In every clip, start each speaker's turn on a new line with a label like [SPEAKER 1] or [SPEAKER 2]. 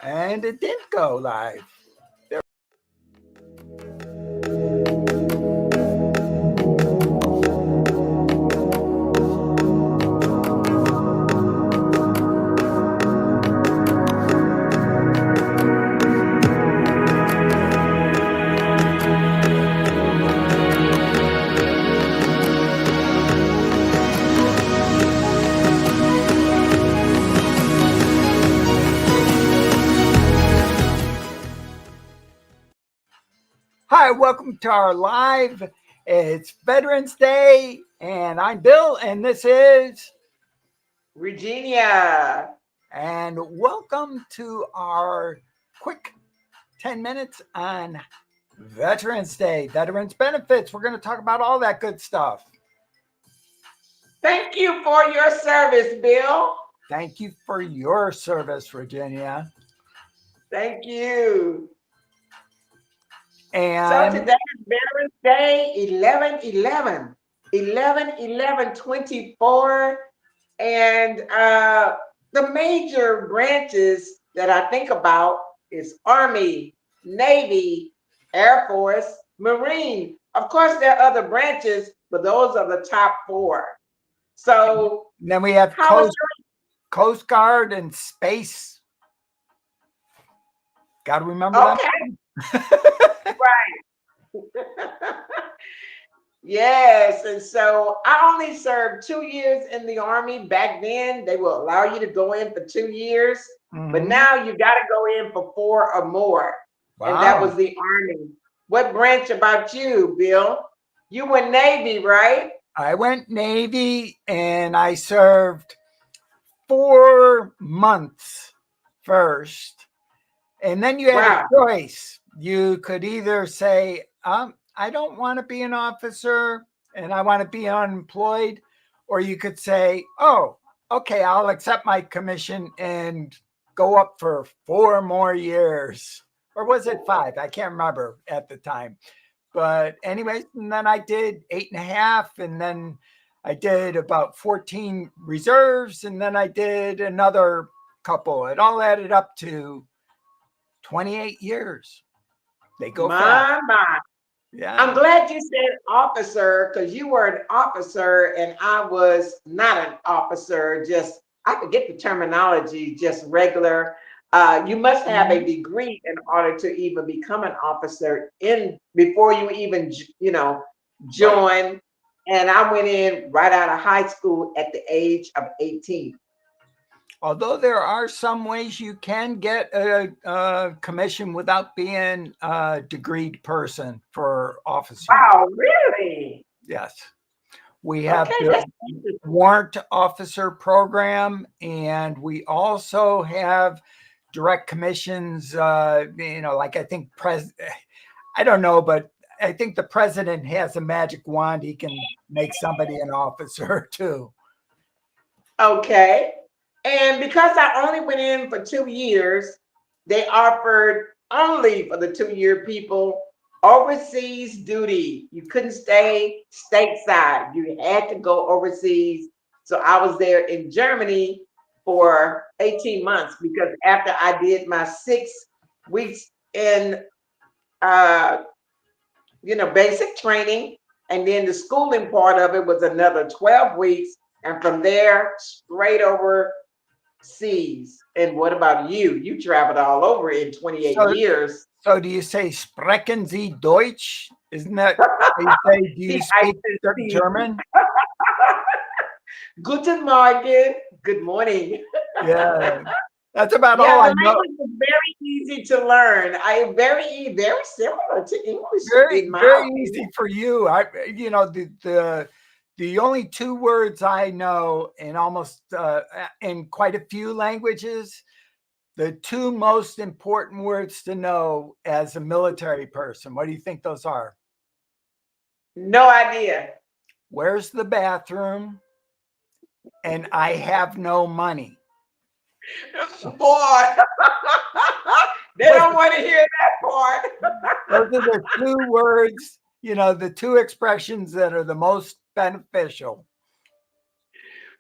[SPEAKER 1] And it did go live. There. Hi, welcome to our live. It's Veterans Day, and I'm Bill, and this is
[SPEAKER 2] Regenia.
[SPEAKER 1] And welcome to our quick 10 minutes on Veterans Day, veterans benefits. We're going to talk about all that good stuff.
[SPEAKER 2] Thank you for your service, Bill.
[SPEAKER 1] Thank you for your service, Virginia.
[SPEAKER 2] Thank you.
[SPEAKER 1] And
[SPEAKER 2] so today is Veterans Day, 11/11, 11/11/24. And the major branches that I think about is Army, Navy, Air Force, Marine. Of course, there are other branches, but those are the top four. So
[SPEAKER 1] then we have Coast Guard and Space. Got to remember that.
[SPEAKER 2] Right. Yes. And so I only served 2 years in the Army. Back then, they will allow you to go in for 2 years. But now you got to go in for 4 or more. Wow. And that was the Army. What branch about you, Bill? You went Navy, right?
[SPEAKER 1] I went Navy, and I served 4 months first. And then you had a choice. You could either say, I don't want to be an officer and I want to be unemployed. Or you could say, oh, okay, I'll accept my commission and go up for 4 more years. Or was it 5? I can't remember at the time. But anyways, and then I did 8.5, and then I did about 14 reserves, and then I did another couple. It all added up to 28 years. They go fast.
[SPEAKER 2] Yeah. I'm glad you said officer, because you were an officer and I was not an officer. Just I could get the terminology just regular. You must have a degree in order to even become an officer before you even join. Right. And I went in right out of high school at the age of 18.
[SPEAKER 1] Although there are some ways you can get a commission without being a degreed person for officer.
[SPEAKER 2] Wow, really?
[SPEAKER 1] Yes. We have the warrant officer program, and we also have direct commissions, like I think I don't know, but I think the president has a magic wand. He can make somebody an officer too.
[SPEAKER 2] Okay. And because I only went in for 2 years, they offered only for the 2-year people overseas duty. You couldn't stay stateside. You had to go overseas. So I was there in Germany for 18 months because after I did my 6 weeks in, basic training, and then the schooling part of it was another 12 weeks. And from there, straight overseas. And what about you? You traveled all over in 28 years.
[SPEAKER 1] So do you say sprechen Sie Deutsch? Isn't that do you speak German?
[SPEAKER 2] Guten Morgen. Good morning.
[SPEAKER 1] Yeah. That's about all I know.
[SPEAKER 2] The language is very easy to learn. Very similar to English.
[SPEAKER 1] Very easy for you. The only 2 words I know in almost in quite a few languages, the 2 most important words to know as a military person. What do you think those are?
[SPEAKER 2] No idea.
[SPEAKER 1] Where's the bathroom? And I have no money.
[SPEAKER 2] Boy, they don't want to hear that part.
[SPEAKER 1] Those are the 2 words, the 2 expressions that are the most beneficial.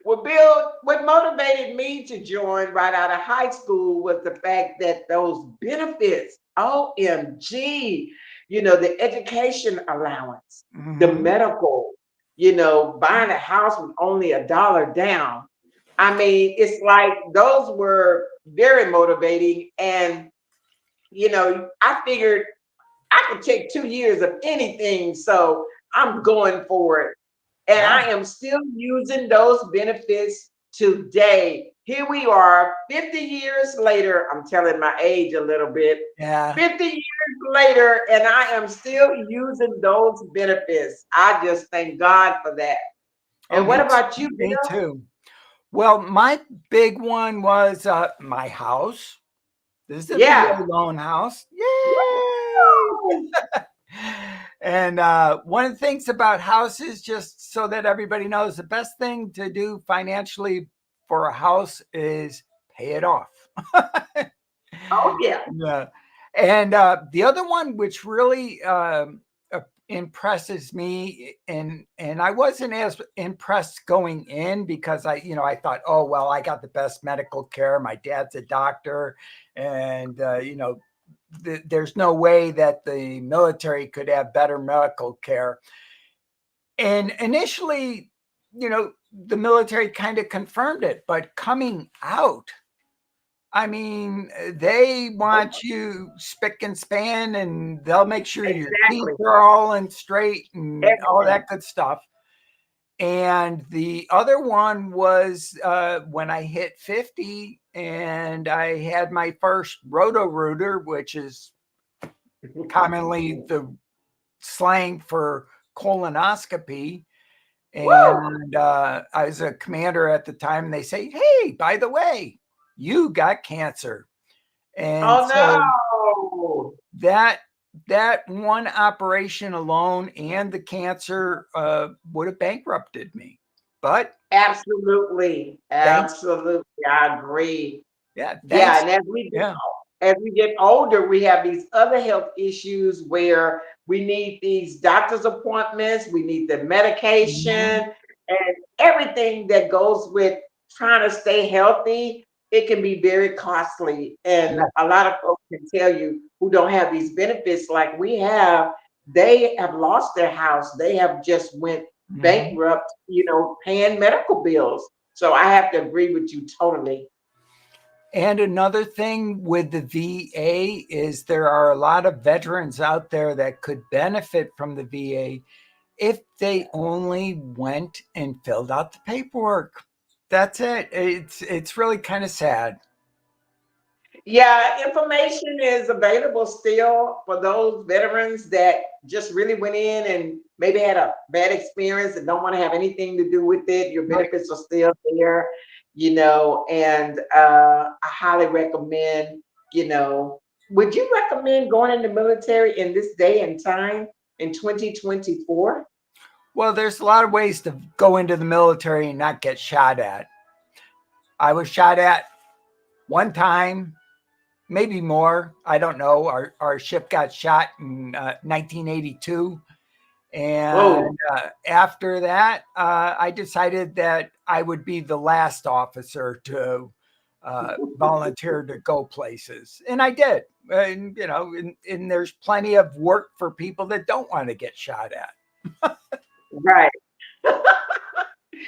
[SPEAKER 2] Well, Bill, what motivated me to join right out of high school was the fact that those benefits, OMG, the education allowance, the
[SPEAKER 1] Mm-hmm.
[SPEAKER 2] medical, buying a house with only $1 down. I mean, it's like those were very motivating. And, I figured I could take 2 years of anything. So I'm going for it. And
[SPEAKER 1] Yeah.
[SPEAKER 2] I am still using those benefits today. Here we are, 50 years later. I'm telling my age a little bit.
[SPEAKER 1] Yeah.
[SPEAKER 2] 50 years later, and I am still using those benefits. I just thank God for that.
[SPEAKER 1] Oh,
[SPEAKER 2] And what about you,
[SPEAKER 1] me
[SPEAKER 2] Bill?
[SPEAKER 1] too. Well, my big one was my house. This is a
[SPEAKER 2] Yeah.
[SPEAKER 1] VA loan house. Yay!
[SPEAKER 2] Woo!
[SPEAKER 1] And one of the things about houses, just so that everybody knows, the best thing to do financially for a house is pay it off.
[SPEAKER 2] Oh, yeah.
[SPEAKER 1] Yeah. And the other one, which really impresses me, and I wasn't as impressed going in because I thought, oh well, I got the best medical care. My dad's a doctor, and there's no way that the military could have better medical care. And initially, the military kind of confirmed it, but coming out, I mean, they want you spick and span, and they'll make sure your teeth
[SPEAKER 2] Exactly.
[SPEAKER 1] are all in straight and all
[SPEAKER 2] Everything.
[SPEAKER 1] that good stuff. And the other one was when I hit 50 and I had my first roto rooter, which is commonly the slang for colonoscopy.
[SPEAKER 2] Woo!
[SPEAKER 1] And I was a commander at the time, and they say, "Hey, by the way, you got cancer." And
[SPEAKER 2] Oh,
[SPEAKER 1] so
[SPEAKER 2] no.
[SPEAKER 1] that that one operation alone and the cancer would have bankrupted me. But
[SPEAKER 2] Absolutely.
[SPEAKER 1] thanks,
[SPEAKER 2] Absolutely. I agree.
[SPEAKER 1] yeah,
[SPEAKER 2] Yeah,
[SPEAKER 1] thanks,
[SPEAKER 2] and
[SPEAKER 1] yeah,
[SPEAKER 2] as we get older, we have these other health issues where we need these doctor's appointments, we need the medication,
[SPEAKER 1] mhm,
[SPEAKER 2] and everything that goes with trying to stay healthy. It can be very costly, and
[SPEAKER 1] yeah,
[SPEAKER 2] a lot of folks can tell you who don't have these benefits like we have. They have lost their house. They have just went
[SPEAKER 1] mhm.
[SPEAKER 2] bankrupt, paying medical bills. So I have to agree with you totally.
[SPEAKER 1] And another thing with the VA is there are a lot of veterans out there that could benefit from the VA if they only went and filled out the paperwork. That's it. It's really kind of sad.
[SPEAKER 2] Yeah, information is available still for those veterans that just really went in and maybe had a bad experience and don't want to have anything to do with it. Your
[SPEAKER 1] Right.
[SPEAKER 2] benefits are still there, and I highly recommend, would you recommend going in the military in this day and time in 2024?
[SPEAKER 1] Well, there's a lot of ways to go into the military and not get shot at. I was shot at one time, maybe more. I don't know. Our ship got shot in 1982.
[SPEAKER 2] Whoa.
[SPEAKER 1] And after that, I decided that I would be the last officer to volunteer to go places. And I did. And there's plenty of work for people that don't want to get shot at.
[SPEAKER 2] Right.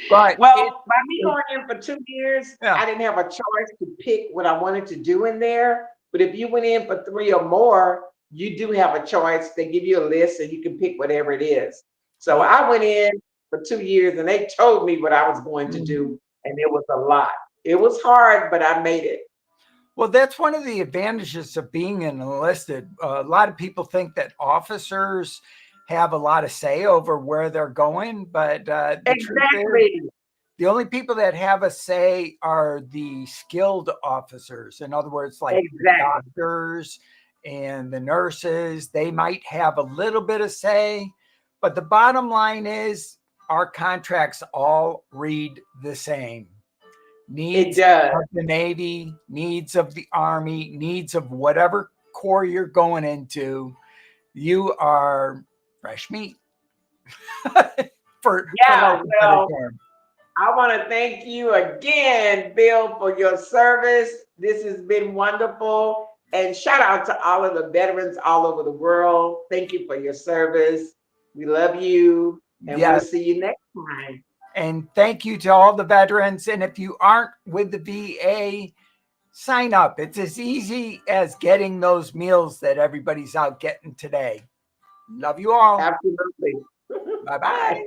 [SPEAKER 1] But
[SPEAKER 2] Well, by me going in for 2 years,
[SPEAKER 1] yeah.
[SPEAKER 2] I didn't have a choice to pick what I wanted to do in there. But if you went in for three or more, you do have a choice. They give you a list and you can pick whatever it is. So
[SPEAKER 1] Well,
[SPEAKER 2] I went in for 2 years and they told me what I was going to
[SPEAKER 1] mhm.
[SPEAKER 2] do, and it was a lot. It was hard, but I made it.
[SPEAKER 1] Well, that's one of the advantages of being an enlisted. A lot of people think that officers have a lot of say over where they're going, but the truth is,
[SPEAKER 2] Exactly.
[SPEAKER 1] the only people that have a say are the skilled officers. In other words, like the
[SPEAKER 2] Exactly.
[SPEAKER 1] doctors and the nurses, they might have a little bit of say, but the bottom line is our contracts all read the same.
[SPEAKER 2] It
[SPEAKER 1] Needs
[SPEAKER 2] does.
[SPEAKER 1] of the Navy, needs of the Army, needs of whatever corps you're going into, you are fresh meat for lack
[SPEAKER 2] Yeah.
[SPEAKER 1] of a better
[SPEAKER 2] Well,
[SPEAKER 1] term.
[SPEAKER 2] I want to thank you again, Bill, for your service. This has been wonderful. And shout out to all of the veterans all over the world. Thank you for your service. We love you, and we'll
[SPEAKER 1] Yes.
[SPEAKER 2] see you next time.
[SPEAKER 1] And thank you to all the veterans. And if you aren't with the VA, sign up. It's as easy as getting those meals that everybody's out getting today. Love you all.
[SPEAKER 2] Absolutely.
[SPEAKER 1] Bye bye.
[SPEAKER 2] Bye.